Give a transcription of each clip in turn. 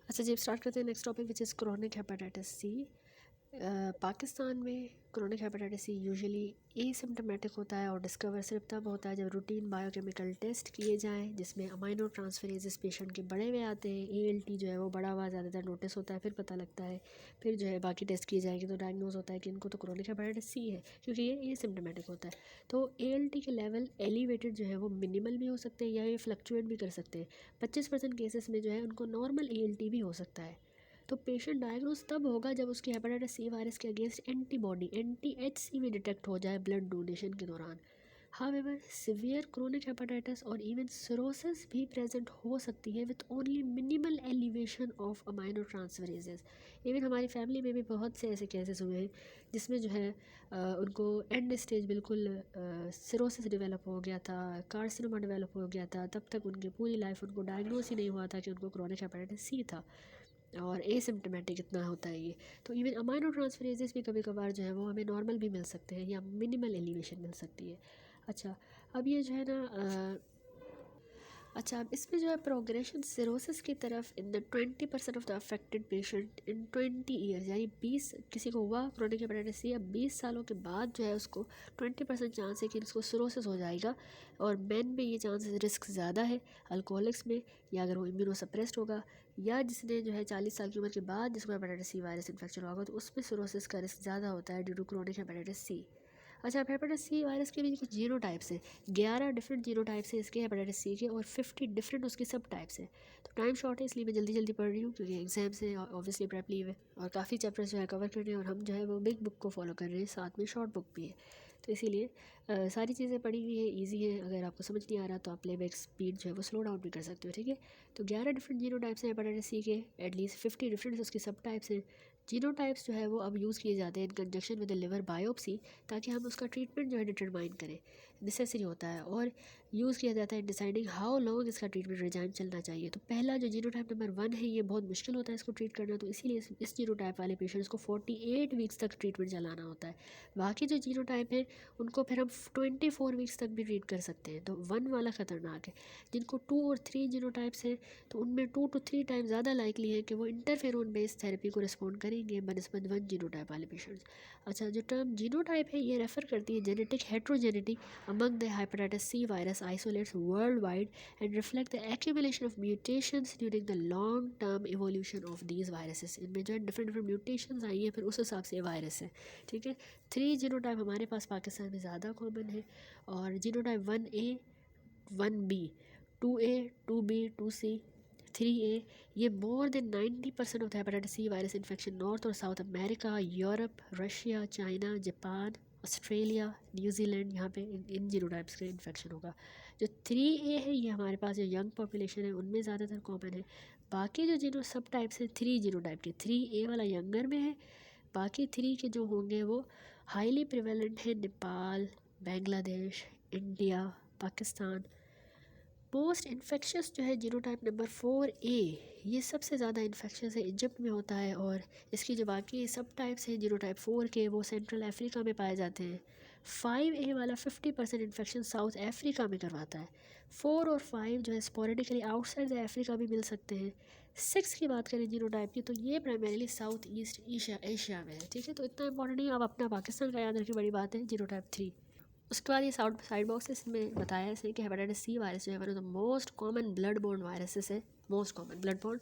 अच्छा जी, स्टार्ट करते हैं next topic which is chronic hepatitis C. Pakistan में chronic hepatitis C usually asymptomatic होता है और डिस्कवर सिर्फ तब होता है जब रूटीन बायोकेमिकल टेस्ट किए जाएं, जिसमें अमाइनो ट्रांसफरेजेस पेशेंट के बड़े हुए आते हैं। एएलटी जो है वो बड़ा हुआ ज़्यादातर नोटिस होता है, फिर पता लगता है, फिर जो है बाकी टेस्ट किए जाएंगे तो डायग्नोज होता है कि इनको तो क्रोनिक हेपेटाइटिस सी है, क्योंकि ये एसिम्टोमेटिक होता है। तो एएलटी के लेवल एलिवेटेड जो है वो मिनिमल भी हो सकते हैं या ये फ्लक्चुएट भी कर सकते हैं। 25% केसेस में जो है उनको नॉर्मल एएलटी भी हो सकता है। तो पेशेंट डायग्नोज तब होगा जब उसकी हेपेटाइटिस सी वायरस के अगेंस्ट एंटीबॉडी एंटी-एचसी भी डिटेक्ट हो जाए ब्लड डोनेशन के दौरान। हाउएवर सिवियर क्रोनिक हेपेटाइटिस और इवन सिरोसिस भी प्रेजेंट हो सकती है with only minimal elevation of amino transferases. Even हमारी फैमिली में भी बहुत से ऐसे केसेस हुए हैं जिसमें जो है उनको एंड स्टेज बिल्कुल सिरोसिस डेवलप हो गया था, कार्सिनोमा डेवलप हो गया था, तब तक उनकी पूरी लाइफ उनको डायग्नोस ही नहीं हुआ था कि उनको क्रोनिक हेपेटाइटिस सी था और एसिम्टोमेटिक इतना होता है ये। तो इवन अमाइनो ट्रांसफरेजेस भी कभी कभार जो है वो हमें नॉर्मल भी मिल सकते हैं या मिनिमल एलिवेशन मिल सकती है। अच्छा, अब ये जो है ना अच्छा, अब इसमें जो है प्रोग्रेशन सिरोसिस की तरफ in the 20% of the affected patient in 20 years, यानी 20 किसी को हुआ क्रोनिक हेपेटाइटिस सी, अब 20 सालों के बाद जो है उसको 20% चांस है कि इसको सिरोसिस हो जाएगा। और मेन में ये चांसेस रिस्क ज़्यादा है अल्कोहलिक्स में, या अगर वो इम्यूनोसप्रेस्ड होगा, या जिसने जो है 40 साल की उम्र के बाद जिसको हेपेटाइटिस सी वायरस इन्फेक्शन होगा तो उसमें सिरोसिस का रिस्क ज़्यादा होता है due to chronic hepatitis C. अच्छा, हेपेटाइटिस सी वायरस के भी कुछ जीरो टाइप्स हैं। 11 डिफरेंट जीरो टाइप्स हैं इसके हेपेटाइटिस सी के और 50 डिफरेंट उसके सब टाइप्स हैं। तो टाइम शॉर्ट है इसलिए मैं जल्दी जल्दी पढ़ रही हूँ क्योंकि एग्जाम से ऑब्वियसली प्रेप लीव है और काफ़ी चैप्टर्स जो है कवर कर रहे हैं और हम जो है वो बिग बुक को फॉलो कर रहे हैं, साथ में शॉर्ट बुक भी है। तो इसीलिए सारी चीज़ें पढ़ी हुई है, ईजी है। अगर आपको समझ नहीं आ रहा तो आप प्लेबैक स्पीड जो है वो स्लो डाउन भी कर सकते हो, ठीक है। तो 11 डिफरेंट जीरो टाइप्स हैं हेपेटाइटिस सी के, एटलीस्ट 50 डिफरेंट उसके सब टाइप्स हैं। जीनो टाइप्स जो है वो अब यूज़ किए जाते हैं इन कंजक्शन विद लिवर बायोप्सी, ताकि हम उसका ट्रीटमेंट जो है डिटरमाइन करें, नेसेसरी होता है। और यूज़ किया जाता है इन डिसाइडिंग हाउ लॉन्ग इसका ट्रीटमेंट रिजाइम चलना चाहिए। तो पहला जो जीनो टाइप नंबर 1 है ये बहुत मुश्किल होता है इसको ट्रीट करना, तो इसीलिए इस जीनो टाइप वाले पेशेंट्स को 48 वीक्स तक ट्रीटमेंट चलाना होता है। बाकी जो जीनो टाइप है उनको फिर हम 24 वीक्स तक भी ट्रीट कर सकते हैं। तो 1 वाला ख़तरनाक है। जिनको 2 और 3 जीनो टाइप्स हैं तो उनमें 2 to 3 टाइम ज़्यादा लाइकली है कि वो इंटरफेरोन बेस्ड थेरेपी को रिस्पॉन्ड करेंगे बनस्पत 1 जीनो टाइप वाले पेशेंट्स। अच्छा, जो टर्म जीनो टाइप है ये रेफर करती है genetic heterogeneity among the hepatitis C virus isolates worldwide and reflect the accumulation of mutations during the long-term evolution of these viruses। इनमें जो है डिफरेंट डिफरेंट म्यूटेशंस आई हैं, फिर उस हिसाब से वायरस है, ठीक है। 3 जीनोटाइप हमारे पास पाकिस्तान में ज़्यादा कॉमन है और genotype 1A 1B 2A 2B 2C 3A, ये more than 90% of the hepatitis C virus infection North और South America, Europe, Russia, China, Japan, Australia, New Zealand, यहाँ पे इन जीनोटाइप्स का इन्फेक्शन होगा। जो 3A है ये हमारे पास जो यंग पॉपुलेशन है उनमें ज़्यादातर कॉमन है। बाकी जो जीनो सब टाइप्स हैं 3 जीनोटाइप के, 3A वाला यंगर में है, बाकी 3 के जो होंगे वो हाईली प्रिवेलेंट है Nepal, Bangladesh, India, Pakistan. Post infectious जो है जीनोटाइप नंबर 4A ये सबसे ज़्यादा इन्फेक्शस है, इजिप्ट में होता है। और इसकी जो बाकी सब टाइप्स हैं जीनोटाइप 4 के वो सेंट्रल अफ्रीका में पाए जाते हैं। 5A वाला 50% इन्फेक्शन साउथ अफ्रीका में करवाता है। 4 और 5 जो है स्पोरेडिकली आउटसाइड द अफ्रीका भी मिल सकते हैं। 6 की बात करें जीनोटाइप की तो ये प्राइमरीली साउथ ईस्ट एशिया में है, ठीक है। तो इतना इंपॉर्टेंट नहीं, अब अपना पाकिस्तान का याद रखिए, बड़ी बात है जीनोटाइप 3। उसके बाद ये साइड बॉक्सेस में बताया है इसने कि हेपेटाइटिस सी वायरस जो है one of the most common blood borne viruses है, मोस्ट कॉमन ब्लड बोर्न,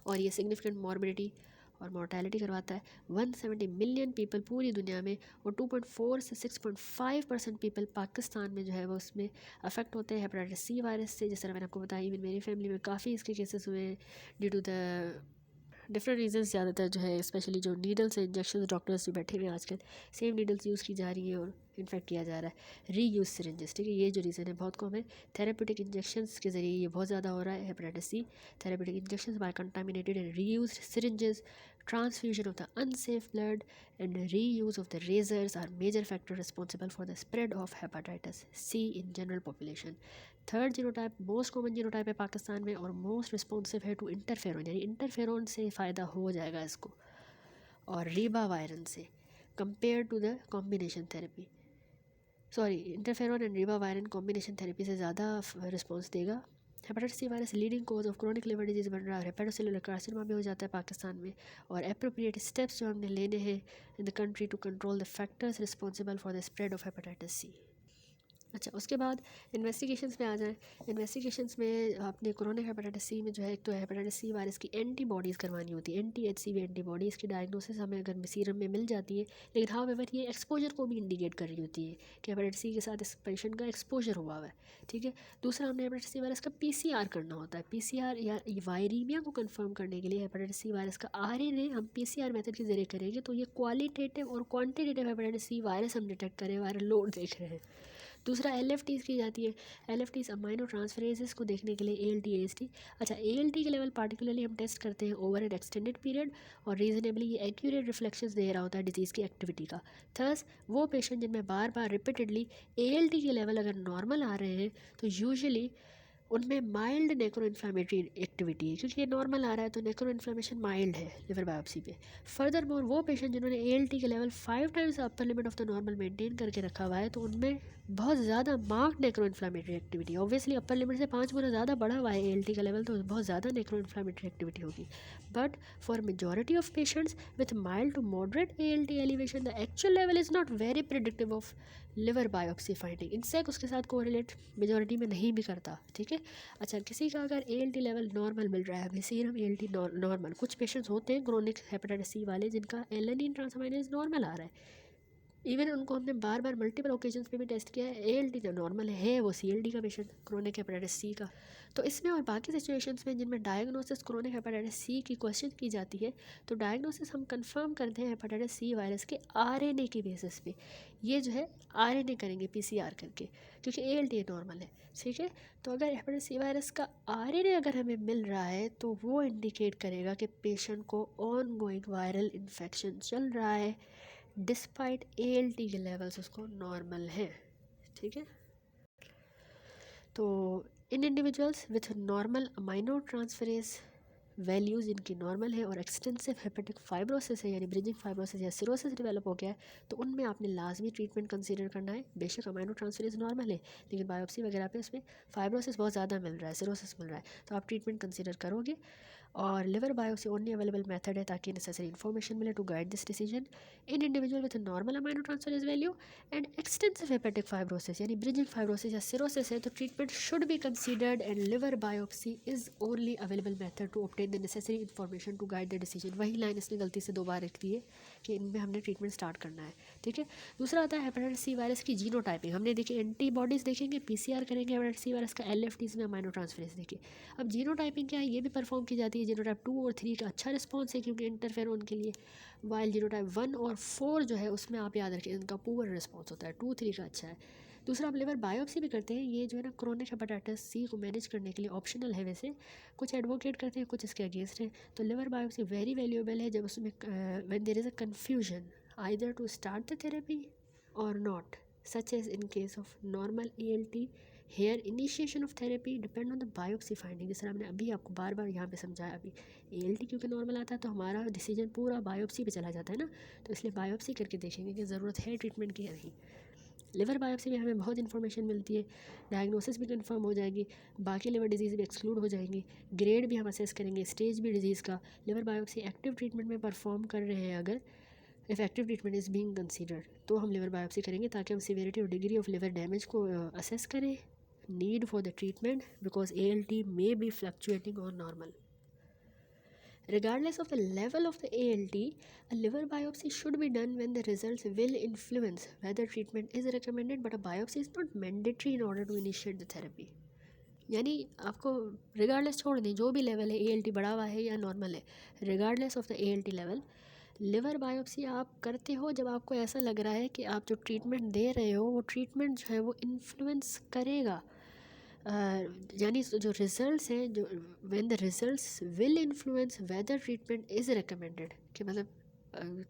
और ये सिग्निफिकेंट मॉर्बिडिटी और मोर्टेलिटी करवाता है। 170 मिलियन पीपल पूरी दुनिया में और 2.4 से 6.5% पीपल पाकिस्तान में जो है वो उसमें अफेक्ट होते हैं हेपेटाइटिस सी वायरस से। जिस तरह मैंने आपको बताया, इवन मेरी फैमिली में काफ़ी इसके केसेस हुए हैं due to the different reasons. ज़्यादातर जो है स्पेशली जो नीडल्स इंजेक्शन, डॉक्टर्स जो बैठे हुए हैं आजकल सेम नीडल्स यूज़ की जा रही हैं और इन्फेक्ट किया जा रहा है। री यूज सिरिंजेस, ठीक है, ये जो रीज़न है बहुत कम है। थेरेपेटिक इंजेक्शंस के ज़रिए ये बहुत ज़्यादा हो रहा है hepatitis C. Therapeutic injections by contaminated and reuse syringes, transfusion of the unsafe blood and reuse of the razors are major factors responsible for the spread of hepatitis C in general population। Third genotype most common genotype है पाकिस्तान में और most responsive है to interferon, यानी interferon से फ़ायदा हो जाएगा इसको और रीबा वायरन से compare to the combination therapy. Sorry, interferon and ribavirin combination therapy से ज़्यादा रिस्पॉन्स देगा hepatitis C virus leading cause of chronic liver disease बन रहा है, हेपेटोसेलुलर कार्सिनोमा भी हो जाता है पाकिस्तान में। और एप्रोप्रिएट स्टेप्स जो हमने लेने हैं in the country to control the factors responsible for the spread of hepatitis C. अच्छा, उसके बाद इन्वेस्टिगेशंस में आ जाएँ। इन्वेस्टिगेशंस में आपने क्रोनिक हेपेटाइटिस सी में जो है, एक तो हेपेटाइटिस सी वायरस की एंटीबॉडीज़ करवानी होती है, एंटी-HCV एंटीबॉडी। इसकी डायग्नोसिस हमें अगर सीरम में मिल जाती है, लेकिन हाउएवर ये एक्सपोजर को भी इंडिकेट कर रही होती है कि हेपेटाइटिस सी के साथ इस पेशेंट का एक्सपोजर हुआ हुआ है, ठीक है। दूसरा, हमने हेपेटाइटिस सी वायरस का PCR करना होता है। PCR या वायरीमिया को कंफर्म करने के लिए हेपेटाइटिस सी वायरस का RNA हम PCR मेथड के ज़रिए करेंगे, तो ये क्वालिटेटिव और क्वांटिटेटिव हेपेटाइटिस सी वायरस हम डिटेक्ट करें, वायरल लोड देख रहे हैं। दूसरा, LFTs की जाती है। LFTs अमाइनो ट्रांसफरेजेस को देखने के लिए ALT AST। अच्छा, ALT के लेवल पार्टिकुलरली हम टेस्ट करते हैं ओवर एन एक्सटेंडेड पीरियड, और रीजनेबली ये एक्यूरेट रिफ्लेक्शंस दे रहा होता है डिजीज़ की एक्टिविटी का। थर्स, वो पेशेंट जिनमें बार बार रिपीटेडली ALT के लेवल अगर नॉर्मल आ रहे हैं, तो यूजुअली उनमें माइल्ड नेक्रो इन्फ्लामेटरी एक्टिविटी है, क्योंकि ये नॉर्मल आ रहा है तो नेक्रो इन्फ्लामेशन माइल्ड है लिवर बायोप्सी पे। फर्दर मोर, वो पेशेंट जिन्होंने ALT के level 5 times upper limit of the normal maintain करके रखा हुआ है, तो उनमें बहुत ज़्यादा marked नेक्रो inflammatory activity, obviously upper limit से 5 गुना ज़्यादा बढ़ा हुआ है ALT का लेवल, तो बहुत ज़्यादा नेक्रो इन्फ्लामेटरी एक्टिविटी होगी। But for majority of patients with mild to moderate ALT elevation, the actual level is not very predictive of liver biopsy finding. इनसेक उसके साथ कोरिलेट मेजॉरिटी में नहीं भी करता, ठीक है। अच्छा, किसी का अगर ALT लेवल नॉर्मल मिल रहा है, अभी सीरम ALT नॉर्मल, कुछ पेशेंट्स होते हैं क्रोनिक हेपेटाइटिस सी वाले जिनका एलेनिन ट्रांसअमाइनेज नॉर्मल आ रहा है, इवन उनको हमने बार बार मल्टीपल ओकेजन्स पे भी टेस्ट किया है, ALT जो नॉर्मल है वो CLD का पेशेंट क्रोनिक हेपेटाइटिस सी का। तो इसमें और बाकी सिचुएशंस में जिनमें डायग्नोसिस क्रोनिक हेपेटाइटिस सी की क्वेश्चन की जाती है, तो डायग्नोसिस हम कंफर्म करते हैं हेपेटाइटिस सी वायरस के RNA की बेसिस पे। ये जो है RNA करेंगे PCR करके, क्योंकि ALT नॉर्मल है, ठीक है। तो अगर हेपेटाइटिस सी वायरस का RNA अगर हमें मिल रहा है, तो वो इंडिकेट करेगा कि पेशेंट को ऑन गोइंग वायरल इन्फेक्शन चल रहा है, डिस्पाइट ALT के लेवल्स उसको नॉर्मल हैं, ठीक है। तो इन individuals with normal amino transferase values इनकी नॉर्मल है और एक्सटेंसिव हेपेटिक फाइब्रोसिस है, यानी ब्रिजिंग फाइब्रोसिस या सिरोसिस डेवलप हो गया है, तो उनमें आपने लाजमी ट्रीटमेंट कंसीडर करना है। बेशक अमाइनो ट्रांसफरेज नॉर्मल है, लेकिन बायोप्सी वगैरह पे उसमें फाइब्रोसिस बहुत ज़्यादा मिल रहा है, सिरोसिस मिल रहा है, तो आप ट्रीटमेंट कंसीडर करोगे। और liver biopsy only available method है ताकि नेसेसरी इन्फॉर्मेशन मिले to guide this decision in individual with normal amino transferase value and extensive hepatic fibrosis, यानी ब्रिजिंग फाइब्रोसिस या सिरोसिस है, तो treatment should be considered and liver biopsy is only available method to obtain the necessary information to guide the decision. वही line इसने गलती से 2 बार लिख दी है कि इनमें हमने ट्रीटमेंट स्टार्ट करना है, ठीक है। दूसरा आता है हेपेटाइटिस सी वायरस की जीनोटाइपिंग। हमने देखी एंटीबॉडीज़ देखेंगे, PCR करेंगे हेपेटाइटिस सी वायरस का, LFTs में अमाइनो ट्रांसफरेज देखिए। अब जीनोटाइपिंग क्या है, ये भी परफॉर्म की जाती है। जीनोटाइप 2 और 3 का अच्छा रिस्पॉन्स है क्योंकि इंटरफेरोन के लिए, वाइल जीनोटाइप 1 और 4 जो है उसमें आप याद रखें इनका पुअर रिस्पॉन्स होता है, 2 3 का अच्छा है। दूसरा, आप लिवर बायोप्सी भी करते हैं, ये जो है ना क्रोनिक हेपेटाइटिस सी को मैनेज करने के लिए ऑप्शनल है, वैसे कुछ एडवोकेट करते हैं, कुछ इसके अगेंस्ट हैं। तो लिवर बायोप्सी वेरी वैल्यूएबल है जब उसमें when there is a confusion either to start the therapy और not, such as in case of normal ALT। Here initiation of therapy depend on the biopsy finding, जिस तरह हमने अभी आपको बार बार यहाँ पे समझाया। अभी ALT क्योंकि नॉर्मल आता है तो हमारा डिसीजन पूरा बायोप्सी पे चला जाता है ना, तो इसलिए बायोप्सी करके देखेंगे कि ज़रूरत है ट्रीटमेंट की या नहीं। लिवर बायोप्सी में हमें बहुत इन्फॉर्मेशन मिलती है, डायग्नोसिस भी कंफर्म हो जाएगी, बाकी लिवर डिजीज़ भी एक्सक्लूड हो जाएंगी, ग्रेड भी हम असेस करेंगे, स्टेज भी डिजीज़ का। लिवर बायोप्सी एक्टिव ट्रीटमेंट में परफॉर्म कर रहे हैं अगर, effective treatment is being considered, तो हम लिवर बायोप्सी करेंगे ताकि हम सीवियरिटी और डिग्री ऑफ लिवर डैमेज को असेस करें, need for the treatment because ALT may be fluctuating or normal. Regardless of the level of the ALT, a liver biopsy should be done when the results will influence whether treatment is recommended, but a biopsy is not mandatory in order to initiate the therapy. यानी आपको regardless छोड़ दें, जो भी level है ALT बढ़ा हुआ है या नॉर्मल है, regardless of the ALT level, liver biopsy आप करते हो जब आपको ऐसा लग रहा है कि आप जो ट्रीटमेंट दे रहे हो वो ट्रीटमेंट जो है वो इन्फ्लुएंस करेगा, यानी जो रिजल्ट्स हैं, जो when the results will influence whether treatment is recommended, कि मतलब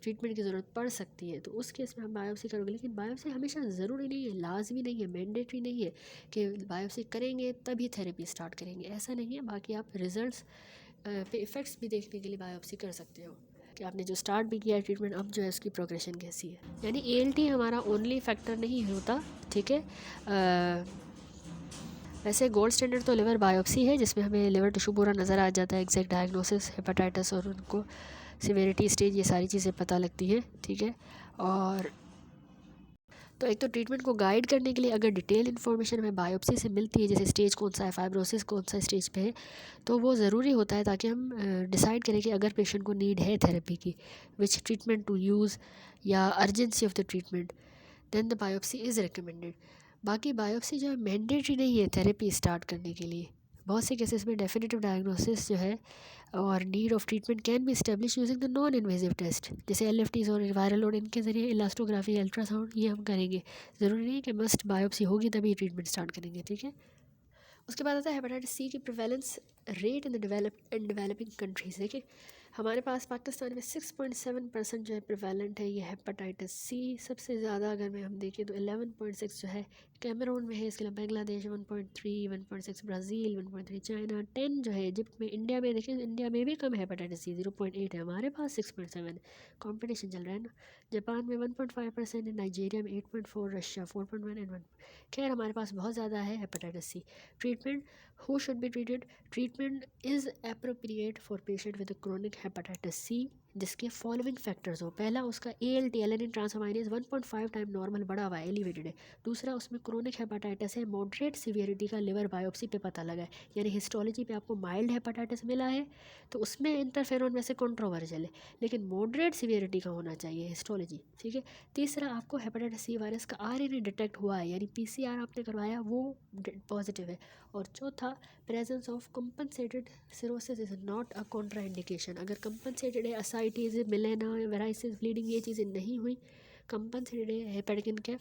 ट्रीटमेंट की ज़रूरत पड़ सकती है, तो उस केस में हम बायोप्सी करोगे। लेकिन बायोप्सी हमेशा ज़रूरी नहीं है, लाजमी नहीं है, मैंडेटरी नहीं है कि बायोप्सी करेंगे तभी थेरेपी स्टार्ट करेंगे, ऐसा नहीं है। बाकी आप रिजल्ट्स पे इफ़ेक्ट्स भी देखने के लिए बायोप्सी कर सकते हो कि आपने जो स्टार्ट भी किया है ट्रीटमेंट, अब जो है उसकी प्रोग्रेशन कैसी है। यानी ALT हमारा ओनली फैक्टर नहीं होता, ठीक है। वैसे गोल्ड स्टैंडर्ड तो लिवर बायोप्सी है, जिसमें हमें लिवर टिश्यू पूरा नज़र आ जाता है, एग्जैक्ट डायग्नोसिस, हेपेटाइटिस और उनको सिवियरिटी स्टेज, ये सारी चीज़ें पता लगती हैं, ठीक है। और तो एक तो ट्रीटमेंट को गाइड करने के लिए अगर डिटेल इन्फॉर्मेशन हमें बायोप्सी से मिलती है, जैसे स्टेज कौन सा है, फाइब्रोसिस कौन सा स्टेज पे है, तो वो ज़रूरी होता है ताकि हम डिसाइड करें कि अगर पेशेंट को नीड है थेरेपी की, विच ट्रीटमेंट टू यूज़ या urgency of the treatment, then the biopsy is recommended. बाकी बायोप्सी जो है मैंडेटरी नहीं है थेरेपी स्टार्ट करने के लिए। बहुत से केसेस में डेफिनेटिव डायग्नोसिस जो है और need of treatment can be establish using the non invasive test, जैसे LFTs और वायरल लोड, इनके ज़रिए इलास्टोग्राफी, अल्ट्रासाउंड, ये हम करेंगे। ज़रूरी नहीं कि मस्ट बायोप्सी होगी तभी ट्रीटमेंट स्टार्ट करेंगे, ठीक है। उसके बाद आता है हेपेटाइटिस सी की prevalence rate in the developing countries. देखिए हमारे पास पाकिस्तान में 6.7% जो है प्रिवेलेंट है ये हेपेटाइटिस सी। सबसे ज़्यादा अगर मैं हम देखें तो 11.6 जो है कैमरून में है, इसके अलावा बांग्लादेश 1.3, 1.6 ब्राज़ील, 1.3 चाइना, 10 जो है इजिप्ट में। इंडिया में देखें, इंडिया में भी कम है हेपेटाइटिस सी, 0.8 है, हमारे पास 6.7। कॉम्पिटिशन चल रहा है ना। जापान में 1.5% है, नाइजीरिया में 8.4, रशिया 4.1 एंड 1। खैर हमारे पास बहुत ज़्यादा है hepatitis C. Treatment, who should be treated? Treatment is appropriate for patient with chronic hepatitis C जिसके फॉलोइंग फैक्टर्स हो। पहला उसका ALT एलेनिन ट्रांसअमाइनेज 1.5 टाइम नॉर्मल बढ़ा हुआ है, एलिवेटेड है। दूसरा उसमें क्रोनिक हेपेटाइटिस है, मॉडरेट सीवियरिटी का, लिवर बायोप्सी पे पता लगा है, यानी हिस्टोलॉजी पे आपको माइल्ड हेपेटाइटिस मिला है तो उसमें इंटरफेरोन में से कंट्रोवर्शियल है, लेकिन मॉडरेट सीवियरिटी का होना चाहिए हिस्टोलॉजी, ठीक है। तीसरा आपको हेपेटाइटिस सी वायरस का RNA डिटेक्ट हुआ है, यानी PCR आपने करवाया वो पॉजिटिव है। और चौथा, presence of compensated cirrhosis is not a Contra indication. अगर कंपनसेटेड है, असाइटीज़, मिलेना, वेराइसिस, ब्लीडिंग, ये चीज़ें नहीं हुई, कंपनसेटेड है हेपेटिक इनकेफ,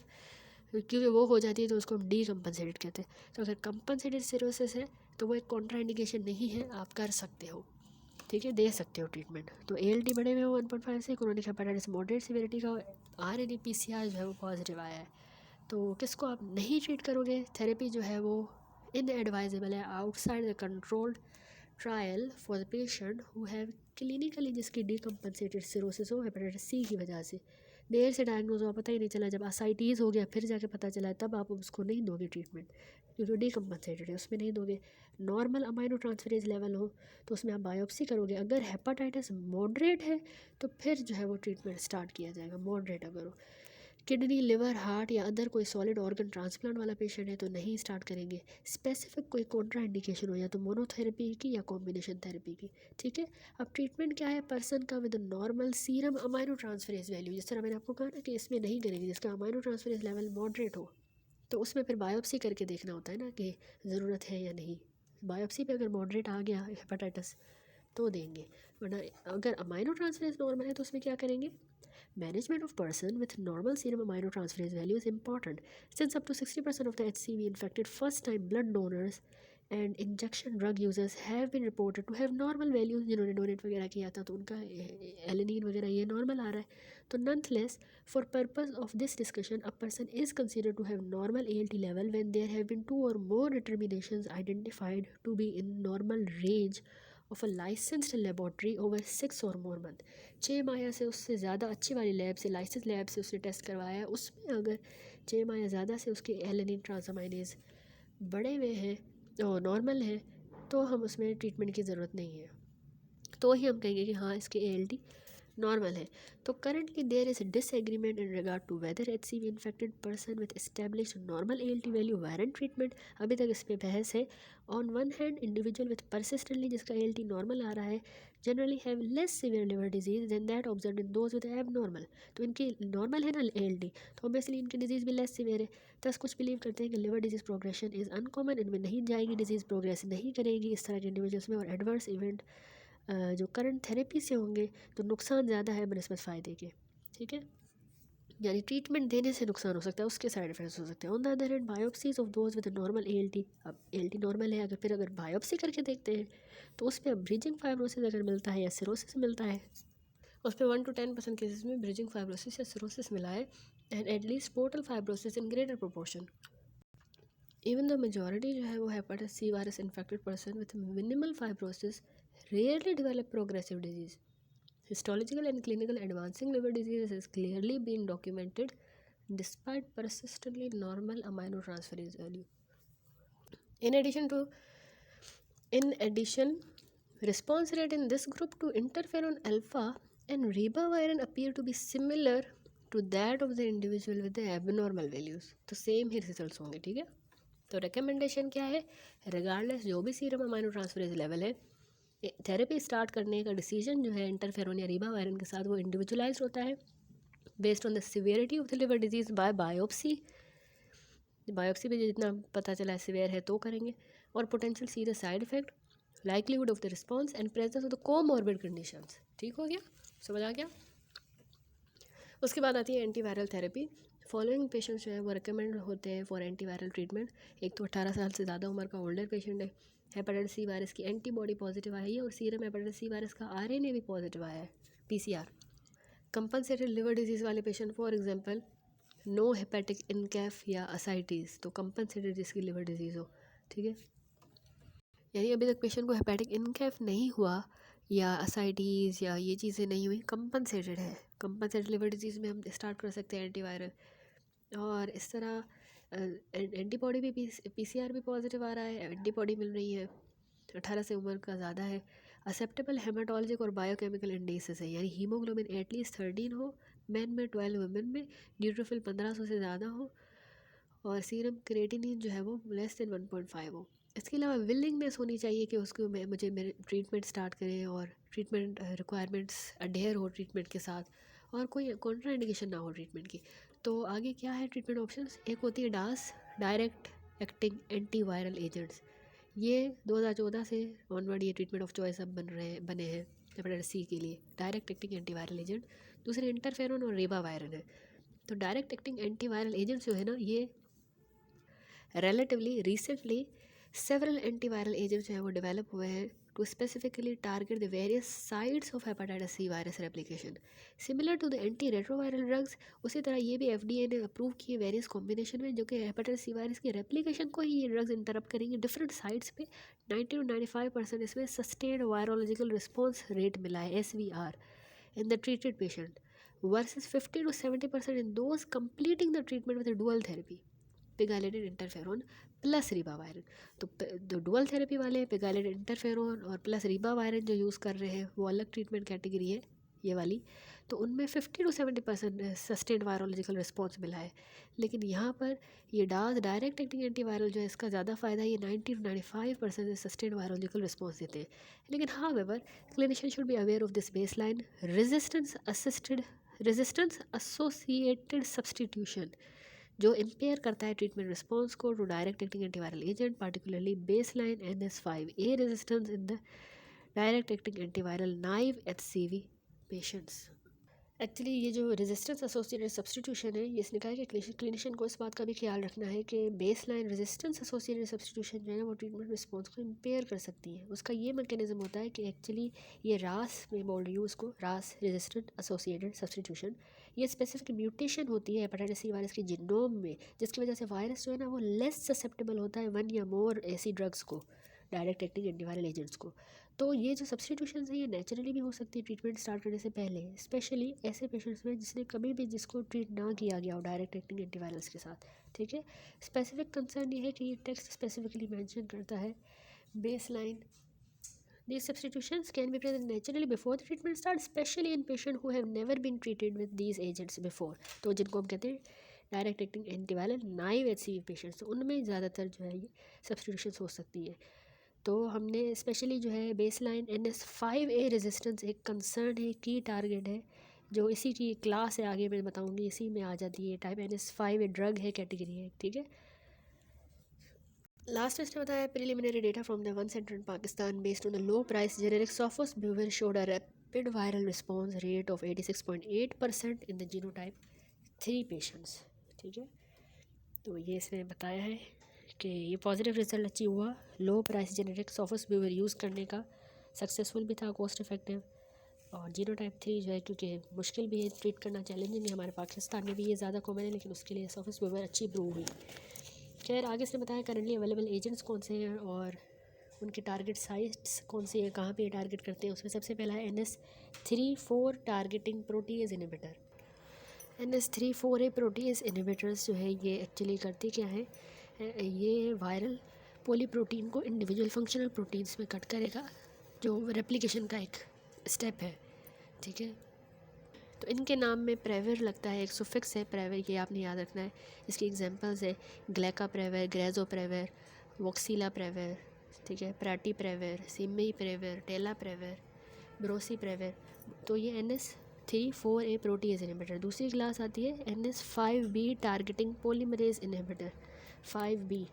क्योंकि वो हो जाती है तो उसको हम डी कंपनसेटेड कहते हैं। तो अगर कंपनसेटेड सिरोसिस है तो वो एक कॉन्ट्रा इंडिकेशन नहीं है, आप कर सकते हो, ठीक है, दे सकते हो ट्रीटमेंट। तो ALT बढ़े हुए हो 1.5 से, क्रोनिक हेपेटाइटिस मॉडरेट सीवियरिटी का, RNA PCR जो है वो पॉजिटिव आया है, तो किसको आप नहीं ट्रीट करोगे? थेरेपी जो है वो इनएडवाइजेबल है outside the controlled trial for the patient who have clinically जिसकी डीकम्पनसेटेड सिरोसिस हो हेपेटाइटिस सी की वजह से। देर से डायग्नोज हुआ, पता ही नहीं चला, जब असाइटीज़ हो गया फिर जाके पता चला, तब आप उसको नहीं दोगे ट्रीटमेंट, क्योंकि डीकम्पनसेटेड है, उसमें नहीं दोगे। नॉर्मल अमाइनो ट्रांसफरेज लेवल हो तो उसमें आप बायोप्सी करोगे। अगर हेपेटाइटिस मॉडरेट है तो फिर जो है वो ट्रीटमेंट स्टार्ट किया जाएगा, मॉडरेट अगर हो। किडनी, लिवर, हार्ट या अदर कोई सॉलिड ऑर्गन ट्रांसप्लांट वाला पेशेंट है तो नहीं स्टार्ट करेंगे। स्पेसिफिक कोई कॉन्ट्रा इंडिकेशन हो या तो मोनोथेरेपी की या कॉम्बिनेशन थेरेपी की, ठीक है। अब ट्रीटमेंट क्या है? पर्सन का with normal serum amino transferase value, जिस तरह मैंने आपको कहा ना कि इसमें नहीं करेंगे, जिसका अमाइनो ट्रांसफरेज लेवल मॉडरेट हो, तो उसमें फिर बायोप्सी करके देखना होता है ना कि ज़रूरत है या नहीं। बायोप्सी पे अगर मॉडरेट आ गया हेपेटाइटिस तो देंगे, वरना अगर अमाइनो ट्रांसफरेज नॉर्मल है तो उसमें क्या करेंगे? Management of person with normal serum aminotransferase value is important since up to 60% of the HCV infected first-time blood donors and injection drug users have been reported to have normal values। जिन्होंने donate वगैरह किया था तो उनका alanine वगैरह ये normal आ रहा है। तो nonetheless for purpose of this discussion a person is considered to have normal ALT level when there have been 2 or more determinations identified to be in normal range of a licensed laboratory over 6 or more month। 6 माह या से उससे ज़्यादा अच्छी वाली lab से, licence lab से उसने टेस्ट करवाया है, उसमें अगर 6 माह या ज़्यादा से उसके एलेनिन ट्रांसअमाइनेज बढ़े हुए हैं और नॉर्मल है तो हम उसमें ट्रीटमेंट की ज़रूरत नहीं है, तो ही हम कहेंगे कि हाँ इसके ALT नॉर्मल है। तो currently there is disagreement in regard to whether HCV infected person with established normal ALT value warrant treatment. अभी तक इस पर बहस है। On one hand individual with persistently जिसका ALT नॉर्मल आ रहा है generally have less severe liver disease than that observe in those with abnormal. तो इनकी नॉर्मल है ना ALT, तो ऑब्वियसली इनकी डिजीज़ भी लेस सीवियर है। दस कुछ बिलीव करते हैं कि liver disease progression is uncommon, इनमें नहीं जाएगी, डिजीज़ प्रोग्रेस नहीं करेगी इस तरह के इंडिविजुअल्स में। और एडवर्स इवेंट जो करंट थेरेपी से होंगे तो नुकसान ज़्यादा है बनस्बत फ़ायदे के, ठीक है। यानी ट्रीटमेंट देने से नुकसान हो सकता है, उसके साइड इफेक्ट्स हो सकते हैं। On the other hand biopsies of those with normal ALT, अब ALT नॉर्मल है अगर बायोप्सी करके देखते हैं तो उस पर ब्रिजिंग फाइब्रोसिस अगर मिलता है या सिरोसिस मिलता है, उस पर 1 to 10% केसेस में ब्रिजिंग फाइब्रोसिस या सिरोसिस मिला है and at least portal fibrosis in greater proportion. Even the majority जो है वो hepatitis C virus infected person with minimal fibrosis rarely develop progressive disease. Histological and clinical advancing liver disease has clearly been documented despite persistently normal aminotransferase value. In addition, response rate in this group to interferon alpha and ribavirin appear to be similar to that of the individual with the abnormal values. तो same ही results होंगे, ठीक है। तो recommendation क्या है, regardless जो भी serum amino transferase level है, थेरेपी स्टार्ट करने का डिसीजन जो है इंटरफेरोन या रिबावायरिन के साथ वो इंडिविजुअलाइज होता है based on the severity of the liver disease by biopsy. Biopsy में जितना पता चला है सिवियर है तो करेंगे, और potential serious side effect, likelihood of the response and presence of the comorbid conditions. ठीक हो गया, समझ आ गया। उसके बाद आती है एंटीवायरल थेरेपी। फॉलोइंग पेशेंट्स जो है वो रिकमेंड होते हैं फॉर एंटीवायरल ट्रीटमेंट। एक तो 18 साल से ज़्यादा उम्र का ओल्डर पेशेंट है, हेपेटाइटिस सी वायरस की एंटीबॉडी पॉजिटिव आई है और सीरम हेपेटाइटिस सी वायरस का आरएनए भी पॉजिटिव आया है, पीसीआर। कंपनसेटेड लिवर डिजीज़ वाले patient, for example no hepatic इनकैफ या असाइटीज़, तो कंपनसेटेड जिसकी लिवर डिजीज़ हो, ठीक है। यानी अभी तक पेशेंट को हेपेटिक इनकैफ नहीं हुआ या असाइटीज़ या ये चीज़ें नहीं हुई, कंपनसेटेड है, कंपनसेटेड लिवर डिजीज़ में हम स्टार्ट कर सकते हैं एंटीवायरल। और इस तरह एंटीबॉडी भी पीसीआर भी पॉजिटिव आ रहा है, एंटीबॉडी मिल रही है, 18 से उम्र का ज़्यादा है, असेप्टेबल हेमाटोलॉजिक और बायोकेमिकल इंडिसेस है, यानी हीमोग्लोबिन एटलीस्ट 13 हो, मैन में 12, वुमेन में न्यूट्रोफिल 1500 से ज़्यादा हो, और सीरम क्रिएटिनिन जो है वो लेस देन 1.5 हो। इसके अलावा विलिंगनेस होनी चाहिए कि उसको मुझे मेरे ट्रीटमेंट स्टार्ट करें और ट्रीटमेंट रिक्वायरमेंट्स अडेयर हो ट्रीटमेंट के साथ, और कोई कॉन्ट्रा इंडिकेशन ना हो ट्रीटमेंट की। तो आगे क्या है ट्रीटमेंट ऑप्शंस, एक होती है dance, direct acting antiviral agents. ये 2014 से ऑनवर्ड ये ट्रीटमेंट ऑफ चॉइस अब बने हैं हेपेटाइटिस सी के लिए, डायरेक्ट एक्टिंग एंटीवायरल एजेंट। दूसरे इंटरफेरोन और रिबावायरिन है। तो डायरेक्ट एक्टिंग एंटीवायरल एजेंट्स जो है ना, ये relatively recently several antiviral agents जो है वो डेवलप हुए हैं to specifically target the various sides of hepatitis C virus replication, similar to the anti retroviral drugs. उसी तरह ये भी एफडीए ने अप्रूव किए वेरियस कॉम्बिनेशन में, जो कि हेपेटाइटिस सी वायरस की रेप्लिकेशन को ही ये ड्रग्स इंटरप्ट करेंगे डिफरेंट साइड्स पे। 90 to 95% इसमें सस्टेन्ड वायरोलॉजिकल रिस्पॉन्स रेट मिला है, SVR, in the treated patient versus 50 to 70% in those completing the treatment with a dual therapy, pegylated interferon plus ribavirin. तो जो डुअल थेरेपी वाले हैं pegylated interferon और plus ribavirin जो use कर रहे हैं वो अलग ट्रीटमेंट कैटेगरी है ये वाली। तो उनमें 50 to 70% सस्टेन्ड वायरोलॉजिकल रिस्पॉन्स मिला है। लेकिन यहाँ पर ये डास डायरेक्ट एक्टिंग एंटीवायरल जो है इसका ज़्यादा फ़ायदा ये 90 to 95% सस्टेन्ड वायरोलॉजिकल रिस्पॉन्स देते हैं। लेकिन however clinician should be aware of this base line resistance associated substitution, जो इम्पेयर करता है ट्रीटमेंट रिस्पॉन्स को to direct acting antiviral agent, particularly baseline NS5A resistance in the direct acting antiviral naive HCV patients. Actually ये जो resistance associated substitution है, ये इसने कहा है कि क्लिनिशियन को इस बात का भी ख्याल रखना है कि base line resistance associated substitution जो है वो ट्रीटमेंट रिस्पॉन्स को इम्पेयर कर सकती है। उसका ये मैकेनिज्म होता है कि एक्चुअली ये रास में बोल रही हूँ उसको, रास रेजिस्टेंट एसोसिएटेड सब्सटीट्यूशन, ये स्पेसिफिक म्यूटेशन होती है हेपेटाइटिस सी वायरस के जीनोम में, जिसकी वजह से वायरस जो है ना वो लेस ससेप्टेबल होता है 1 या मोर ऐसी ड्रग्स को, डायरेक्ट एक्टिंग एंटीवायरल एजेंट्स को। तो ये जो सब्सटीट्यूशन है ये नेचुरली भी हो सकती है ट्रीटमेंट स्टार्ट करने से पहले, स्पेशली ऐसे पेशेंट्स में जिसने कभी भी जिसको ट्रीट ना किया गया हो डायरेक्ट एक्टिंग एंटीवायरल्स के साथ, ठीक है। स्पेसिफिक कंसर्न ये है कि ये टेक्स्ट स्पेसिफिकली मेंशन करता है base line these substitutions can be present naturally before the treatment starts, especially in patients who have never been treated with these agents before। तो जिनको हम कहते हैं direct acting antiviral naive HCV patients, तो उनमें ज़्यादातर जो है ये सब्सटीट्यूशंस हो सकती हैं। तो हमने स्पेशली जो है बेस लाइन NS5A रेजिस्टेंस एक कंसर्न है, की टारगेट है, जो इसी की क्लास है, आगे मैं बताऊंगी, इसी में आ जाती है। टाइप NS5A ड्रग है, कैटेगरी है, ठीक है। लास्ट टेस्ट ने बताया preliminary data from the one centre in Pakistan based on the low price generic sofosbuvir showed a rapid viral response rate of 86.8% in the genotype 3 patients, ठीक है। तो ये इसमें बताया है कि ये पॉजिटिव रिजल्ट अचीव हुआ, लो प्राइस जेनेरिक सॉफोस्बुविर यूज़ करने का, सक्सेसफुल भी था, कॉस्ट इफेक्टिव। और जीनोटाइप 3 जो है क्योंकि मुश्किल भी है ट्रीट करना, चैलेंजिंग है, हमारे पाकिस्तान में भी ये ज़्यादा कॉमन है, लेकिन उसके लिए सॉफोस्बुविर अच्छी प्रूव हुई। खैर आगे से बताया करंटली अवेलेबल एजेंट्स कौन से हैं और उनके टारगेट साइट्स कौन सी है, कहाँ पे ये टारगेट करते हैं। उसमें सबसे पहला है NS3/4 targeting protease inhibitor. NS3/4A protease inhibitors जो है ये एक्चुअली करते क्या है, ये वायरल पोलीप्रोटीन को इंडिविजुअल फंक्शनल प्रोटीन्स में कट करेगा, जो रेप्लिकेशन का एक स्टेप है, ठीक है। तो इनके नाम में प्रेवर लगता है, एक सुफिक्स है प्रेवर, ये आपने याद रखना है। इसकी एग्जांपल्स है ग्लैका प्रेवर, ग्रेजो प्रेवर, वॉक्सीला प्रेवर, ठीक है, प्राटी प्रेवर, सिमी प्रेवर, टेला प्रेवर, ब्रोसी प्रेवर। तो ये NS3,4A प्रोटीज इनहिबिटर। दूसरी क्लास आती है NS5B targeting polymerase inhibitor 5B।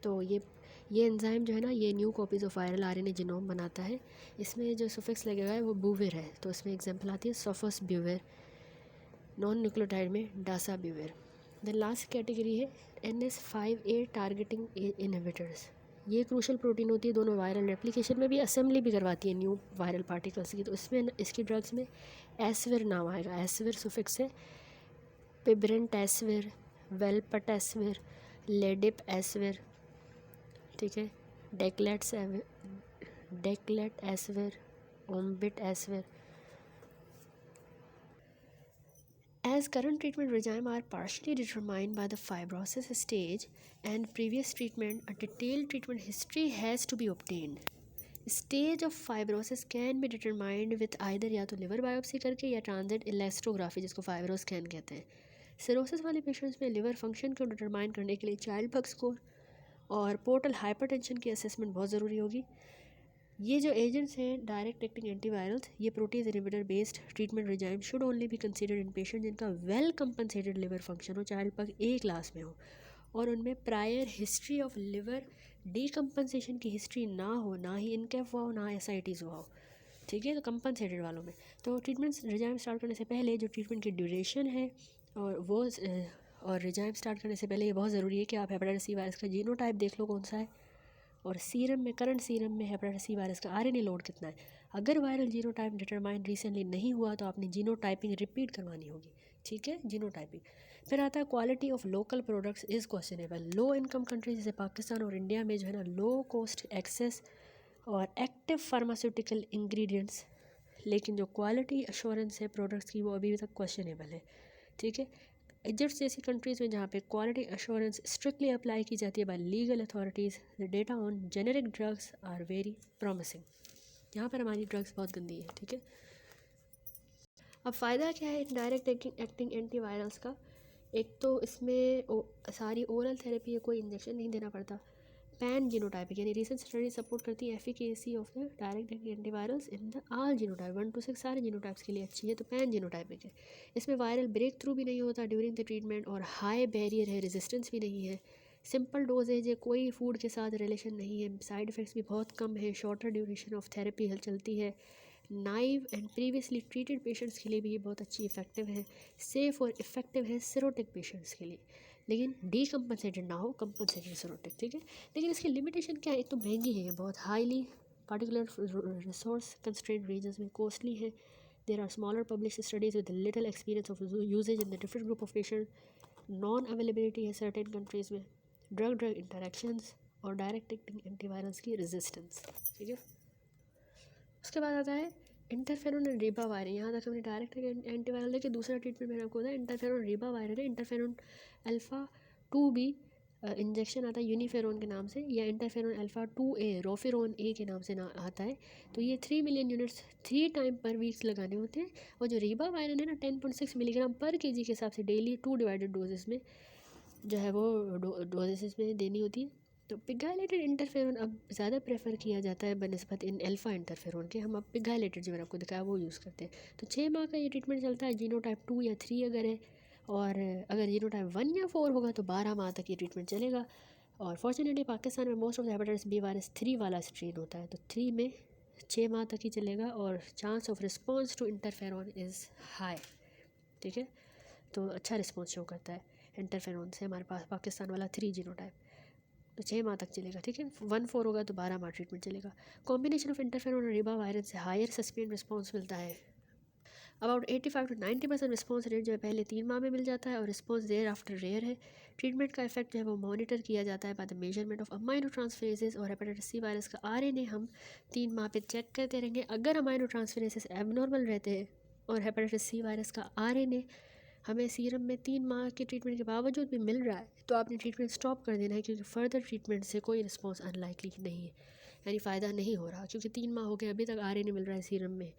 तो ये एंजाइम जो है ना, ये new copies of viral RNA genome बनाता है। इसमें जो सुफिक्स लगेगा है वो बुविर है, तो इसमें एग्जांपल आती है सोफस ब्यूवेर। नॉन न्यूक्लियोटाइड में डासा ब्यूवेर। द लास्ट कैटेगरी है NS5A टारगेटिंग इनहिबिटर्स। ये क्रूशल प्रोटीन होती है, दोनों वायरल रेप्लिकेशन में भी, असेंबली भी करवाती है न्यू वायरल पार्टिकल्स की। तो इसमें इसकी ड्रग्स में एसविर नाम आएगा, एसविर सुफिक्स है, पिब्रेंट एसविर, वेलपट एसविर, लेडिप एसविर, ठीक है, डेक्लेट एसविर, ओम्बिट एसविर। As current treatment regime are partially determined by the fibrosis stage and previous treatment, a detailed treatment history has to be obtained. Stage of fibrosis can be determined with either या तो liver biopsy करके या transit elastography जिसको fibroscan कहते हैं। Cirrhosis वाले patients में liver function को डिटरमाइन करने के लिए चाइल्ड बग स्कोर और पोर्टल हाइपरटेंशन की असेसमेंट बहुत ज़रूरी होगी। ये जो एजेंट्स हैं डायरेक्ट एक्टिंग एंटीवायरल्स, ये proteases inhibitor based treatment regime should only be considered in patient जिनका वेल कंपनसेटेड लिवर फंक्शन हो, चाइल्ड पग A क्लास में हो, और उनमें प्रायर हिस्ट्री ऑफ लिवर डीकम्पनसेशन की हिस्ट्री ना हो, ना ही इनकेफ हुआ हो, ना एसाइटिस हुआ हो, ठीक है। तो कंपनसेटेड वालों में तो ट्रीटमेंट रिजाइम स्टार्ट करने से पहले जो ट्रीटमेंट की ड्यूरेशन है और रिजाइम स्टार्ट करने से पहले ये बहुत ज़रूरी है कि आप हेपेटाइटिस सी वायरस का जीनोटाइप देख लो कौन सा है, और सीरम में, करंट सीरम में हेपेटाइटिस सी वायरस का RNA लोड कितना है। अगर वायरल जीनोटाइप डिटरमाइन रिसेंटली नहीं हुआ तो आपने जीनोटाइपिंग रिपीट करवानी होगी, ठीक है, जीनोटाइपिंग। फिर आता है quality of local products is questionable. Low income countries जैसे पाकिस्तान और इंडिया में जो है ना, लो कॉस्ट एक्सेस और एक्टिव फार्मास्यूटिकल इंग्रेडिएंट्स, लेकिन जो क्वालिटी अश्योरेंस है प्रोडक्ट्स की वो अभी तक क्वेश्चनेबल है, ठीक है। इजिप्ट जैसी कंट्रीज़ में जहाँ पे क्वालिटी अश्योरेंस स्ट्रिक्टली अप्लाई की जाती है by legal authorities, the data on generic drugs are very promising. यहाँ पर हमारी ड्रग्स बहुत गंदी है, ठीक है। अब फ़ायदा क्या है डायरेक्ट एक्टिंग एंटीवायरल्स का? एक तो इसमें सारी ओरल थेरेपी है, कोई इंजेक्शन नहीं देना पड़ता। पैन जीनोटाइपिक यानी रिसेंट स्टडी सपोर्ट करती है efficacy of the direct antivirals in the all genotype 1 to 6 सारे जीनोटाइप्स के लिए अच्छी है। तो पैन जीनोटाइपिक है, इसमें वायरल ब्रेक थ्रू भी नहीं होता ड्यूरिंग द ट्रीटमेंट और हाई बैरियर है, रेजिस्टेंस भी नहीं है, सिंपल डोजेज है, कोई फूड के साथ रिलेशन नहीं है, साइड इफ़ेक्ट्स भी बहुत कम है, शॉर्टर ड्यूरेशन ऑफ थेरेपी चलती है, naive and previously treated patients के लिए भी ये बहुत अच्छी इफेक्टिव है, सेफ़ और इफेक्टिव है सिरोटिक पेशेंट्स के लिए, लेकिन डीकम्पनसेटेड ना हो, कंपनसेटेड सिरोटिक, ठीक है। लेकिन इसकी लिमिटेशन क्या है? एक तो महंगी है ये बहुत, highly particular resource constraint regions में कॉस्टली है, there are smaller publish studies with little experience of usages in the different group of patient, non availability है सर्टेन कंट्रीज़ में, ड्रग इंटरेक्शंस और डायरेक्ट एक्टिंग एंटीवायरल्स की resistance, ठीक है। उसके बाद आता है इंटरफेरोन एंड रीबा वायरस। यहाँ तक हमने डायरेक्ट एंटीवायरल देखिए, दूसरा ट्रीटमेंट मैंने आपको बताया इंटरफेरोन रीबा वायरस है। इंटरफेरोन अल्फ़ा 2B इंजेक्शन आता है यूनिफेरोन के नाम से, या इंटरफेरोन अल्फ़ा 2A रोफेरोन A के नाम से आता है। तो ये 3 million units 3 time per week लगाने होते हैं। और जो रीबा वायरस है ना, 10.6 मिलीग्राम पर kg के हिसाब से डेली 2 डिवाइडेड डोजेस में जो है वो डोजेस में देनी होती है। तो पिगाइलेटेड इंटरफेरोन अब ज़्यादा प्रेफर किया जाता है बनस्बत इन अल्फ़ा इंटरफेरोन के। हम अब पिगाइलेटेड जो मैंने आपको दिखाया वो यूज़ करते हैं। तो 6 माह का ये ट्रीटमेंट चलता है, जीनोटाइप 2 या 3 अगर है, और अगर जीनोटाइप 1 या 4 होगा तो 12 माह तक ये ट्रीटमेंट चलेगा। और फॉर्चुनेटली पाकिस्तान में most of the hepatitis B virus 3 वाला स्ट्रेन होता है, तो 3 में 6 माह तक ही चलेगा और chance of response to interferon is high, ठीक है। तो अच्छा रिस्पॉन्स शो करता है इंटरफेरोन से हमारे पास पाकिस्तान वाला 3 जीनोटाइप। तो 6 माह तक चलेगा, ठीक है। 1-4 होगा तो 12 माह ट्रीटमेंट चलेगा। कॉम्बिनेशन ऑफ इंटरफेरोन और रीबा वायरस से हायर सस्टेन रिस्पॉन्स मिलता है। अबाउट 85 to 90% रिस्पॉन्स रेट जो है पहले 3 माह में मिल जाता है और रिस्पॉन्स देयर आफ्टर रेयर है। ट्रीटमेंट का इफेक्ट जो है वो मॉनिटर किया जाता है बाय द मेजरमेंट ऑफ अमाइनो ट्रांसफरेसेस, और हेपेटाइटिस सी वायरस का RNA हम 3 माह पे चेक करते रहेंगे। अगर अमाइनो ट्रांसफरेसेस एबनॉर्मल रहते हैं और हेपेटाइटिस सी वायरस का RNA हमें सीरम में 3 माह के ट्रीटमेंट के बावजूद भी मिल रहा है तो आपने ट्रीटमेंट स्टॉप कर देना है, क्योंकि फ़र्दर ट्रीटमेंट से कोई रिस्पॉन्स अनलाइकली नहीं है, यानी फ़ायदा नहीं हो रहा, क्योंकि 3 माह हो गए अभी तक नहीं मिल रहा है सीरम में,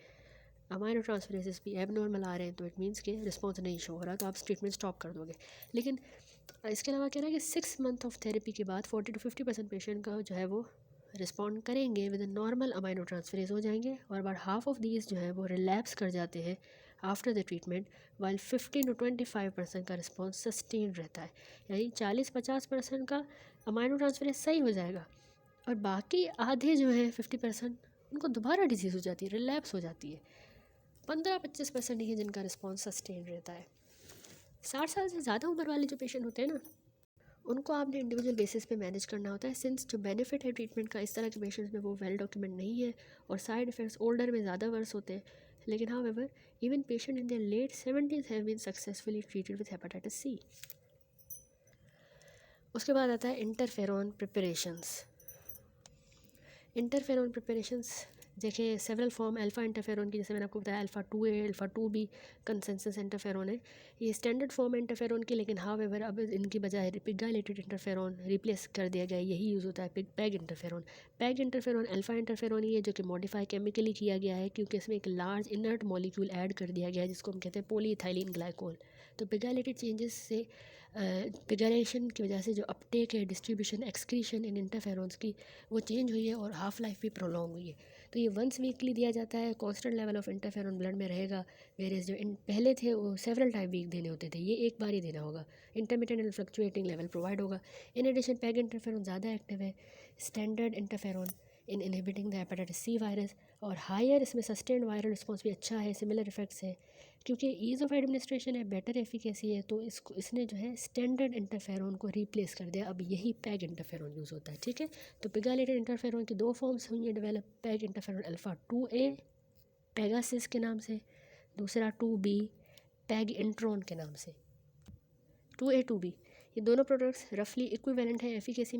अमाइनो ट्रांसफरेजेस भी एबनॉर्मल आ रहे हैं, तो इट मीन्स के रिस्पॉन्स नहीं शो हो रहा, तो आप ट्रीटमेंट स्टॉप कर दोगे। लेकिन इसके अलावा कह रहा है कि 6 मंथ ऑफ थेरेपी के बाद 40 to 50% पेशेंट का जो है वो रिस्पॉन्ड करेंगे विद नॉर्मल अमाइनो ट्रांसफरेज हो जाएंगे, और अबाउट हाफ ऑफ दीज जो है वो रिलैप्स कर जाते हैं after the treatment, while 15 to 25% का रिस्पॉन्स सस्टेन रहता है, यानी 40-50% का अमाइनो ट्रांसफरेज सही हो जाएगा, और बाकी आधे जो हैं 50% उनको दोबारा डिजीज़ हो जाती है, रिलैप्स हो जाती है। 15-25% ही है जिनका रिस्पॉन्स सस्टेन रहता है। 60 साल से ज़्यादा उम्र वाले जो पेशेंट होते हैं ना, उनको आपने इंडिविजुअल बेसिस पे मैनेज करना होता है, सिंस जो बेनिफिट है ट्रीटमेंट का इस तरह के पेशेंट्स में वो वेल डॉक्यूमेंट नहीं है, और साइड इफ़ेक्ट्स ओल्डर में ज़्यादा वर्स होते हैं। लेकिन however even patient in their late 70s have been successfully treated with hepatitis C. उसके बाद आता है इंटरफेरॉन प्रिपरेशंस। इंटरफेरॉन प्रिपरेशंस देखिए सेवरल फॉर्म अल्फ़ा इंटरफेरॉन की, जैसे मैंने आपको बताया alpha 2A alpha 2B consensus interferon है, ये स्टैंडर्ड फॉर्म है इंटरफेरॉन की, लेकिन हाउएवर अब इनकी बजाय पिगाइलेटेड इंटरफेरॉन रिप्लेस कर दिया गया, यही यूज़ होता है peg interferon. Peg interferon alpha interferon ही है जो कि मॉडिफाई केमिकली किया गया है, क्योंकि इसमें एक लार्ज इनर्ट मॉलिक्यूल ऐड कर दिया गया है जिसको हम कहते हैं पॉलीइथाइलिन ग्लाइकोल। तो पिगाइलेटेड चेंजेस से पिगाइलेशन की वजह से जो अपटेक है, डिस्ट्रीब्यूशन, एक्सक्रीशन इन इंटरफेरॉन्स की वो चेंज हुई है, और हाफ लाइफ भी प्रोलॉन्ग हुई है। तो ये वंस वीकली दिया जाता है, constant level of interferon blood में रहेगा, वेरेज जो पहले थे वो सेवरल टाइम वीक देने होते थे, ये एक बार ही देना होगा, intermittent and fluctuating level provide होगा। इन एडिशन पैग इंटरफेरॉन ज़्यादा एक्टिव है standard interferon in inhibiting the hepatitis C virus, और हायर इसमें सस्टेन्ड वायरल रिस्पॉन्स भी अच्छा है, सिमिलर इफेक्ट्स है, क्योंकि ईज़ ऑफ एडमिनिस्ट्रेशन है, बेटर एफिकेसी है, तो इसने जो है स्टैंडर्ड इंटरफेरॉन को रिप्लेस कर दिया, अब यही पैग इंटरफेरॉन यूज़ होता है। ठीक है, तो पिगाइलेटेड इंटरफेरॉन की 2 फॉर्म्स हुई हैं develop, peg interferon alpha 2A Pegasus के नाम से, दूसरा 2B पैग इंट्रॉन के नाम से। 2A 2B ये दोनों प्रोडक्ट्स रफली इक्विवेलेंट है एफिकेसी